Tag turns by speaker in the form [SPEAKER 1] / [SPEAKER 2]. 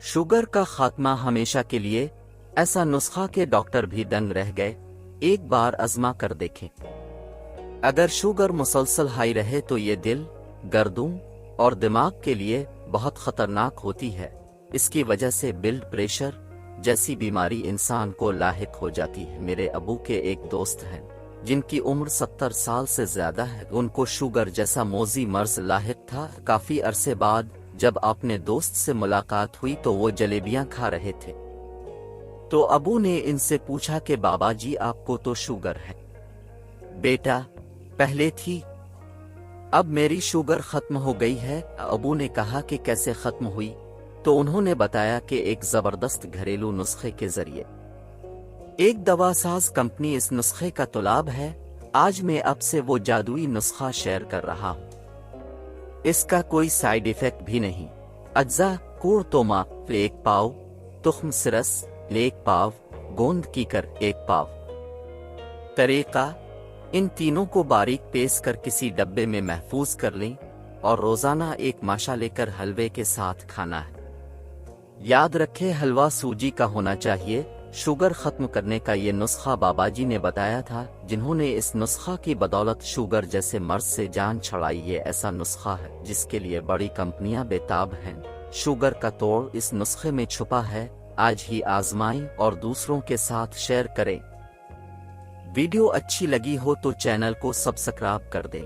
[SPEAKER 1] Sugar का खात्मा हमेशा के लिए, ऐसा नुस्खा के डॉक्टर भी दंग रह गए। एक बार आजमा कर देखें। अगर शुगर मुसलसल हाई रहे तो ये दिल, गर्दन और दिमाग के लिए बहुत खतरनाक होती है। इसकी वजह से ब्लड प्रेशर जैसी बीमारी इंसान को लाहिक हो जाती है। मेरे अबू के एक दोस्त हैं जिनकी उम्र 70 साल से ज्यादा है। उनको शुगर जैसा मोजी मर्ज लाहिक था। काफी अरसे बाद जब अपने दोस्त से मुलाकात हुई तो वो जलेबियां खा रहे थे। तो अबू ने इनसे पूछा कि बाबा जी आपको तो शुगर है। बेटा, पहले थी, अब मेरी शुगर खत्म हो गई है। अबू ने कहा कि कैसे खत्म हुई? तो उन्होंने बताया कि एक जबरदस्त घरेलू नुस्खे के जरिए। एक दवासाज कंपनी इस नुस्खे का तलाब है। आज मैं आपसे वो जादुई नुस्खा शेयर कर रहा हूँ। इसका कोई साइड इफेक्ट भी नहीं। अज्जा कूड़ तोमा 1 पाव, तुख्म सिरस 1 पाव, गोंद कीकर 1 पाव। तरीका, इन तीनों को बारीक पेस्ट कर किसी डब्बे में महफूज कर लें और रोजाना एक माशा लेकर हलवे के साथ खाना है। याद रखें, हलवा सूजी का होना चाहिए। शुगर खत्म करने का ये नुस्खा बाबाजी ने बताया था, जिन्होंने इस नुस्खा की बदौलत शुगर जैसे मर्ज से जान छड़ाई। ये ऐसा नुस्खा है जिसके लिए बड़ी कंपनियां बेताब हैं। शुगर का तोड़ इस नुस्खे में छुपा है। आज ही आजमाएं और दूसरों के साथ शेयर करें। वीडियो अच्छी लगी हो तो चैनल को सब्सक्राइब कर दें।